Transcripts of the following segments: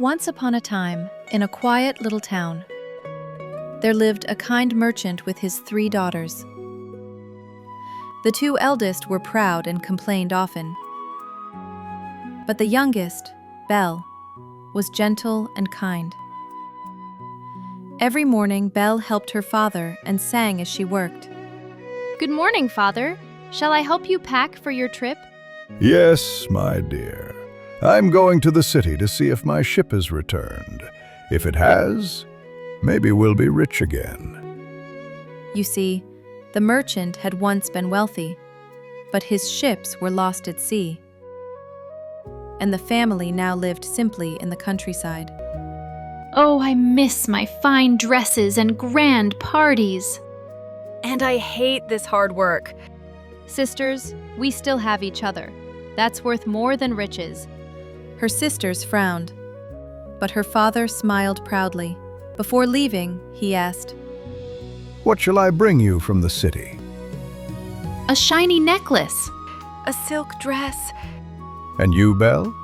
Once upon a time, in a quiet little town, there lived a kind merchant with his 3 daughters. The 2 eldest were proud and complained often. But the youngest, Belle, was gentle and kind. Every morning, Belle helped her father and sang as she worked. Good morning, Father. Shall I help you pack for your trip? Yes, my dear. I'm going to the city to see if my ship has returned. If it has, maybe we'll be rich again. You see, the merchant had once been wealthy, but his ships were lost at sea, and the family now lived simply in the countryside. Oh, I miss my fine dresses and grand parties. And I hate this hard work. Sisters, we still have each other. That's worth more than riches. Her sisters frowned, but her father smiled proudly. Before leaving, he asked, What shall I bring you from the city? A shiny necklace. A silk dress. And you, Belle?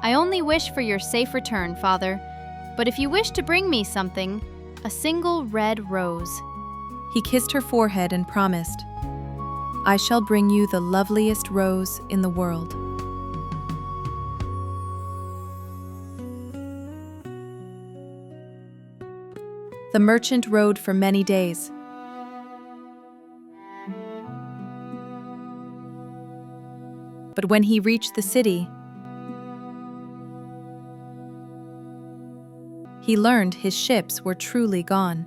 I only wish for your safe return, Father. But if you wish to bring me something, a single red rose. He kissed her forehead and promised, I shall bring you the loveliest rose in the world. The merchant rode for many days. But when he reached the city, he learned his ships were truly gone.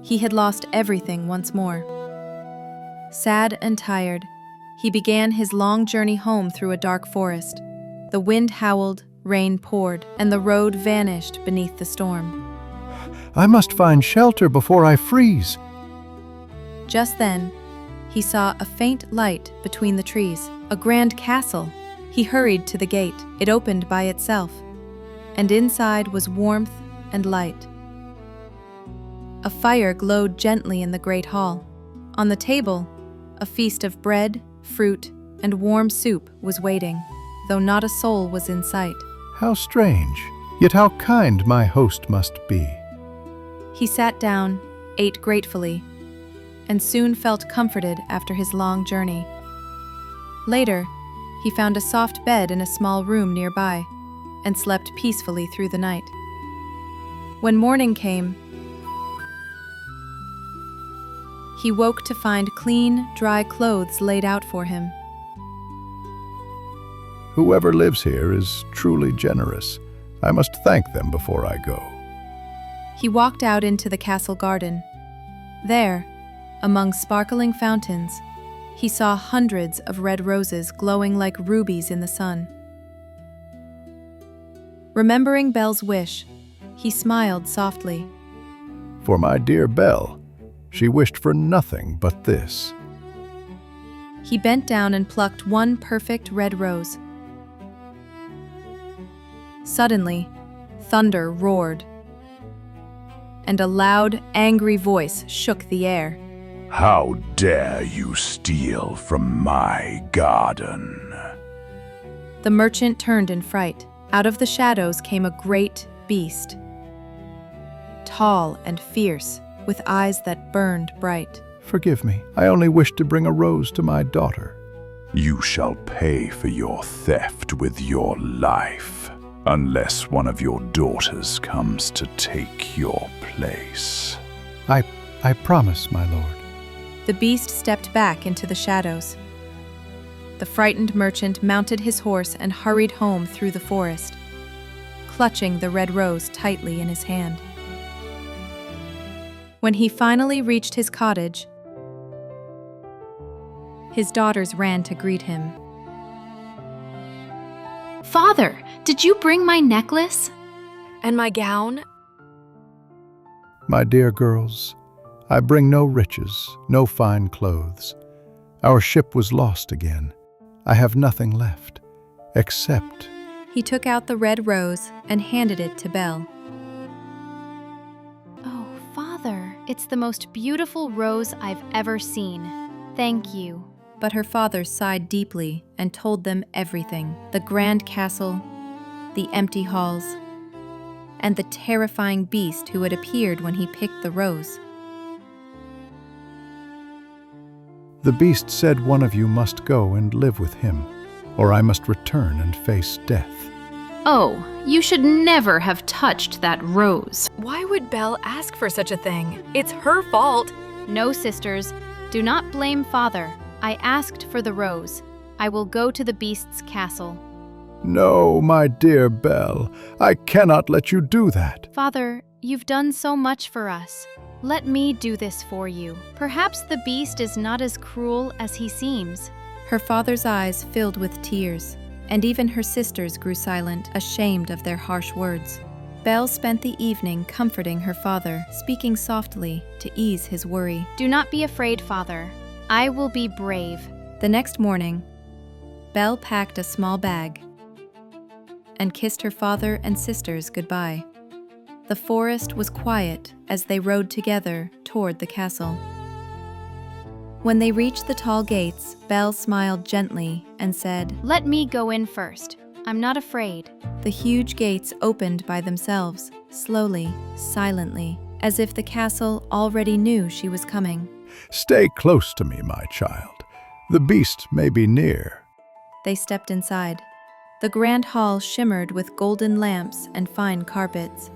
He had lost everything once more. Sad and tired, he began his long journey home through a dark forest. The wind howled, rain poured, and the road vanished beneath the storm. I must find shelter before I freeze. Just then, he saw a faint light between the trees, a grand castle. He hurried to the gate. It opened by itself, and inside was warmth and light. A fire glowed gently in the great hall. On the table, a feast of bread, fruit, and warm soup was waiting, though not a soul was in sight. How strange, yet how kind my host must be. He sat down, ate gratefully, and soon felt comforted after his long journey. Later, he found a soft bed in a small room nearby and slept peacefully through the night. When morning came, he woke to find clean, dry clothes laid out for him. Whoever lives here is truly generous. I must thank them before I go. He walked out into the castle garden. There, among sparkling fountains, he saw hundreds of red roses glowing like rubies in the sun. Remembering Belle's wish, he smiled softly. For my dear Belle, she wished for nothing but this. He bent down and plucked one perfect red rose. Suddenly, thunder roared, and a loud, angry voice shook the air. How dare you steal from my garden? The merchant turned in fright. Out of the shadows came a great beast, tall and fierce, with eyes that burned bright. Forgive me, I only wished to bring a rose to my daughter. You shall pay for your theft with your life, unless one of your daughters comes to take your place. I promise, my lord. The beast stepped back into the shadows. The frightened merchant mounted his horse and hurried home through the forest, clutching the red rose tightly in his hand. When he finally reached his cottage, his daughters ran to greet him. Father, did you bring my necklace? And my gown? My dear girls, I bring no riches, no fine clothes. Our ship was lost again. I have nothing left, except... He took out the red rose and handed it to Belle. Oh, Father, it's the most beautiful rose I've ever seen. Thank you. But her father sighed deeply and told them everything: the grand castle, the empty halls, and the terrifying beast who had appeared when he picked the rose. The beast said one of you must go and live with him, or I must return and face death. Oh, you should never have touched that rose. Why would Belle ask for such a thing? It's her fault. No, sisters, do not blame Father. I asked for the rose. I will go to the beast's castle. No, my dear Belle, I cannot let you do that. Father, you've done so much for us. Let me do this for you. Perhaps the beast is not as cruel as he seems. Her father's eyes filled with tears, and even her sisters grew silent, ashamed of their harsh words. Belle spent the evening comforting her father, speaking softly to ease his worry. Do not be afraid, Father. I will be brave. The next morning, Belle packed a small bag and kissed her father and sisters goodbye. The forest was quiet as they rode together toward the castle. When they reached the tall gates, Belle smiled gently and said, Let me go in first. I'm not afraid. The huge gates opened by themselves, slowly, silently, as if the castle already knew she was coming. Stay close to me, my child. The beast may be near. They stepped inside. The grand hall shimmered with golden lamps and fine carpets.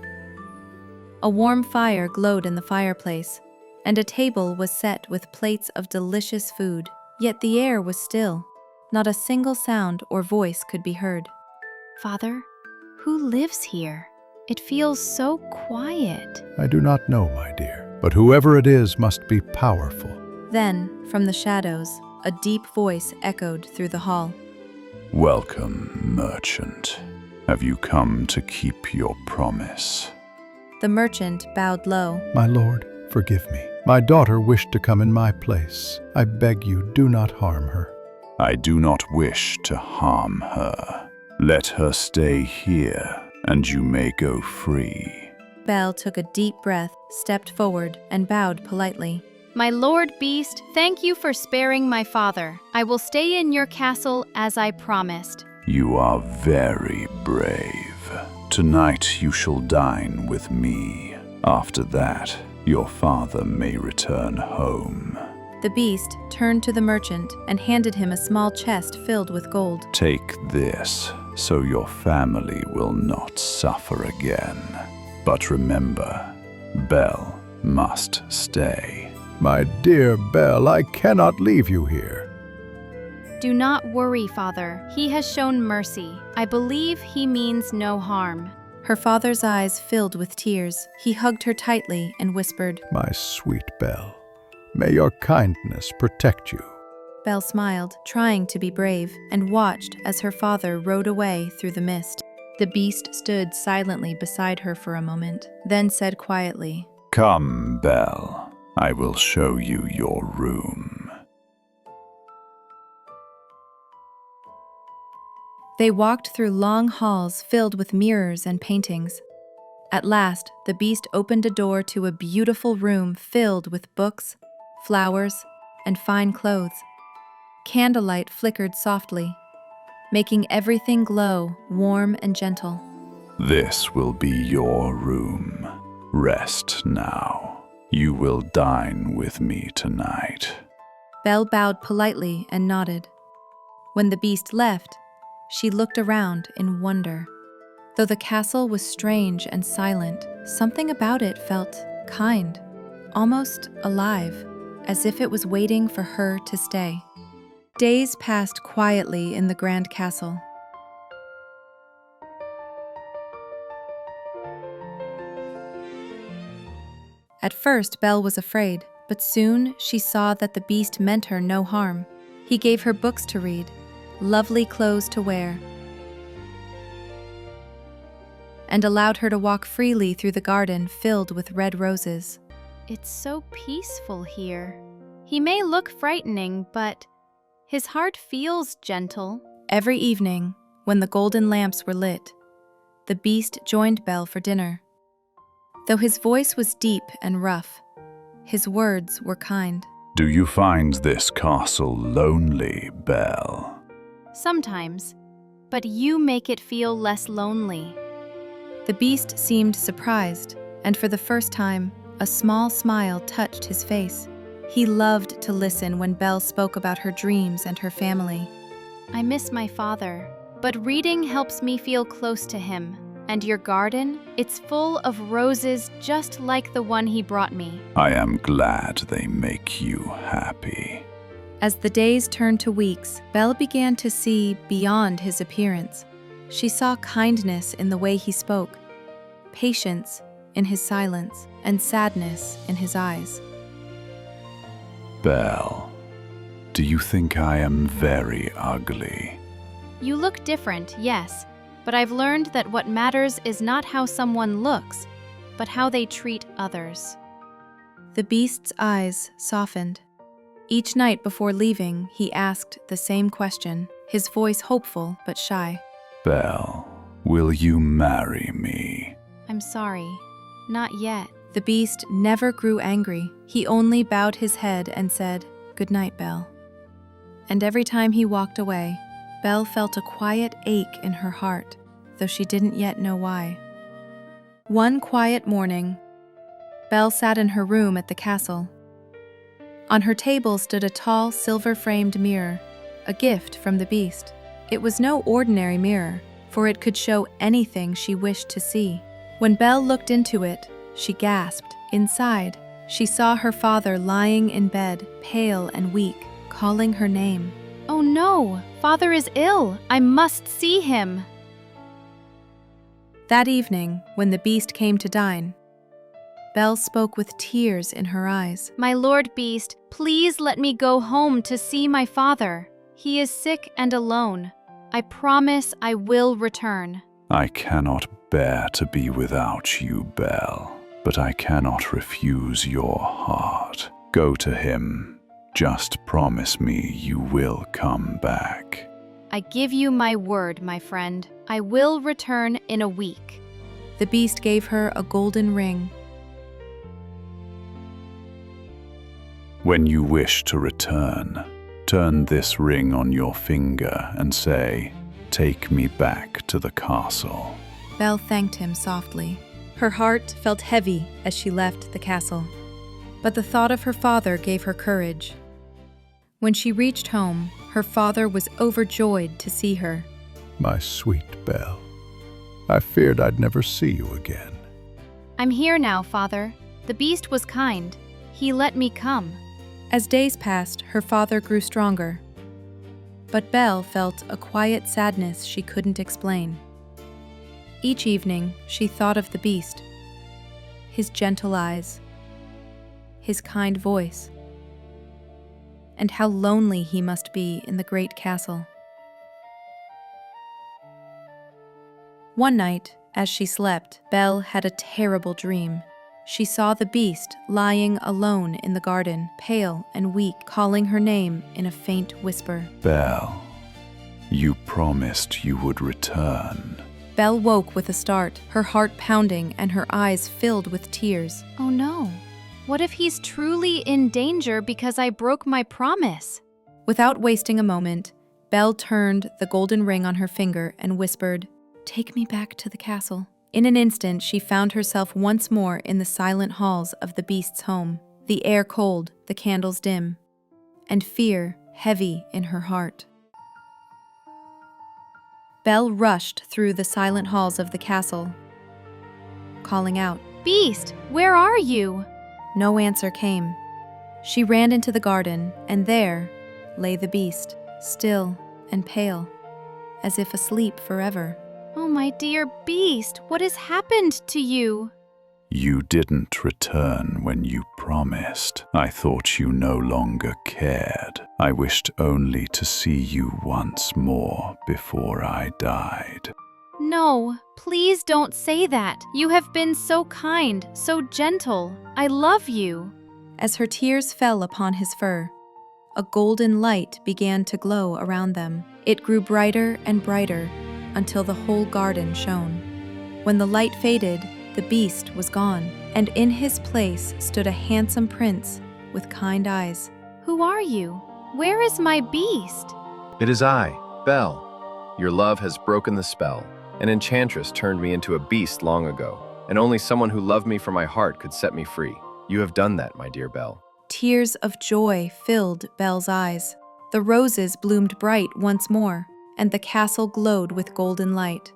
A warm fire glowed in the fireplace, and a table was set with plates of delicious food. Yet the air was still. Not a single sound or voice could be heard. Father, who lives here? It feels so quiet. I do not know, my dear, but whoever it is must be powerful. Then, from the shadows, a deep voice echoed through the hall. Welcome, merchant. Have you come to keep your promise? The merchant bowed low. My lord, forgive me. My daughter wished to come in my place. I beg you, do not harm her. I do not wish to harm her. Let her stay here, and you may go free. Belle took a deep breath, stepped forward, and bowed politely. My Lord Beast, thank you for sparing my father. I will stay in your castle as I promised. You are very brave. Tonight you shall dine with me. After that, your father may return home. The beast turned to the merchant and handed him a small chest filled with gold. Take this, so your family will not suffer again. But remember, Belle must stay. My dear Belle, I cannot leave you here. Do not worry, Father. He has shown mercy. I believe he means no harm. Her father's eyes filled with tears. He hugged her tightly and whispered, My sweet Belle, may your kindness protect you. Belle smiled, trying to be brave, and watched as her father rode away through the mist. The beast stood silently beside her for a moment, then said quietly, Come, Belle. I will show you your room. They walked through long halls filled with mirrors and paintings. At last, the beast opened a door to a beautiful room filled with books, flowers, and fine clothes. Candlelight flickered softly, making everything glow warm and gentle. This will be your room. Rest now. You will dine with me tonight. Belle bowed politely and nodded. When the beast left, she looked around in wonder. Though the castle was strange and silent, something about it felt kind, almost alive, as if it was waiting for her to stay. Days passed quietly in the grand castle. At first, Belle was afraid, but soon she saw that the beast meant her no harm. He gave her books to read, lovely clothes to wear, and allowed her to walk freely through the garden filled with red roses. It's so peaceful here. He may look frightening, but his heart feels gentle. Every evening, when the golden lamps were lit, the beast joined Belle for dinner. Though his voice was deep and rough, his words were kind. Do you find this castle lonely, Belle? Sometimes, but you make it feel less lonely. The beast seemed surprised, and for the first time, a small smile touched his face. He loved to listen when Belle spoke about her dreams and her family. I miss my father, but reading helps me feel close to him. And your garden? It's full of roses just like the one he brought me. I am glad they make you happy. As the days turned to weeks, Belle began to see beyond his appearance. She saw kindness in the way he spoke, patience in his silence, and sadness in his eyes. Belle, do you think I am very ugly? You look different, yes, but I've learned that what matters is not how someone looks, but how they treat others. The beast's eyes softened. Each night before leaving, he asked the same question, his voice hopeful but shy. Belle, will you marry me? I'm sorry, not yet. The beast never grew angry. He only bowed his head and said, "Good night, Belle." And every time he walked away, Belle felt a quiet ache in her heart, though she didn't yet know why. One quiet morning, Belle sat in her room at the castle. On her table stood a tall, silver-framed mirror, a gift from the beast. It was no ordinary mirror, for it could show anything she wished to see. When Belle looked into it, she gasped. Inside, she saw her father lying in bed, pale and weak, calling her name. Oh no, father is ill. I must see him. That evening, when the beast came to dine, Belle spoke with tears in her eyes. My lord beast, please let me go home to see my father. He is sick and alone. I promise I will return. I cannot bear to be without you, Belle, but I cannot refuse your heart. Go to him. Just promise me you will come back. I give you my word, my friend. I will return in a week. The beast gave her a golden ring. When you wish to return, turn this ring on your finger and say, "Take me back to the castle." Belle thanked him softly. Her heart felt heavy as she left the castle, but the thought of her father gave her courage. When she reached home, her father was overjoyed to see her. My sweet Belle, I feared I'd never see you again. I'm here now, father. The beast was kind. He let me come. As days passed, her father grew stronger. But Belle felt a quiet sadness she couldn't explain. Each evening, she thought of the beast, his gentle eyes, his kind voice, and how lonely he must be in the great castle. One night, as she slept, Belle had a terrible dream. She saw the beast lying alone in the garden, pale and weak, calling her name in a faint whisper. Belle, you promised you would return. Belle woke with a start, her heart pounding and her eyes filled with tears. Oh no. What if he's truly in danger because I broke my promise? Without wasting a moment, Belle turned the golden ring on her finger and whispered, "Take me back to the castle." In an instant, she found herself once more in the silent halls of the beast's home, the air cold, the candles dim, and fear heavy in her heart. Belle rushed through the silent halls of the castle, calling out, Beast, where are you? No answer came. She ran into the garden, and there lay the beast, still and pale, as if asleep forever. Oh, my dear beast, what has happened to you? You didn't return when you promised. I thought you no longer cared. I wished only to see you once more before I died. No, please don't say that. You have been so kind, so gentle. I love you. As her tears fell upon his fur, a golden light began to glow around them. It grew brighter and brighter until the whole garden shone. When the light faded, the beast was gone, and in his place stood a handsome prince with kind eyes. Who are you? Where is my beast? It is I, Belle. Your love has broken the spell. An enchantress turned me into a beast long ago, and only someone who loved me from my heart could set me free. You have done that, my dear Belle. Tears of joy filled Belle's eyes. The roses bloomed bright once more, and the castle glowed with golden light.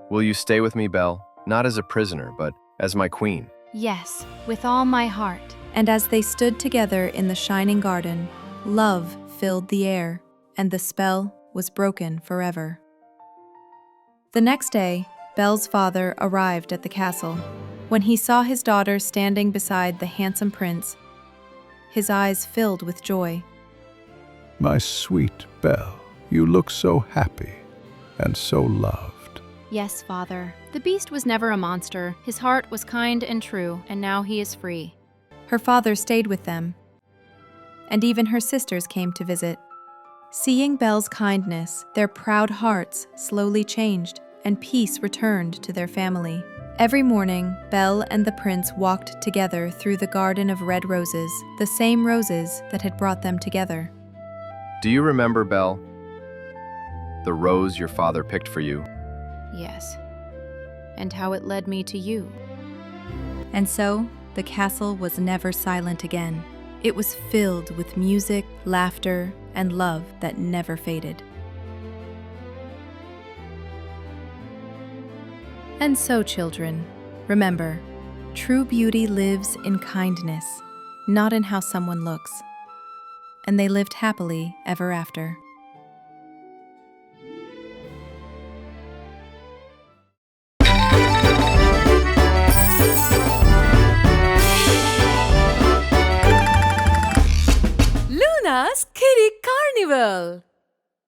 Will you stay with me, Belle? Not as a prisoner, but as my queen. Yes, with all my heart. And as they stood together in the shining garden, love filled the air, and the spell was broken forever. The next day, Belle's father arrived at the castle. When he saw his daughter standing beside the handsome prince, his eyes filled with joy. My sweet Belle, you look so happy and so loved. Yes, father. The beast was never a monster. His heart was kind and true, and now he is free. Her father stayed with them, and even her sisters came to visit. Seeing Belle's kindness, their proud hearts slowly changed, and peace returned to their family. Every morning, Belle and the prince walked together through the garden of red roses, the same roses that had brought them together. Do you remember, Belle? The rose your father picked for you? Yes. And how it led me to you. And so, the castle was never silent again. It was filled with music, laughter, and love that never faded. And so, children, remember, true beauty lives in kindness, not in how someone looks. And they lived happily ever after. Luna's Kitty Carnival!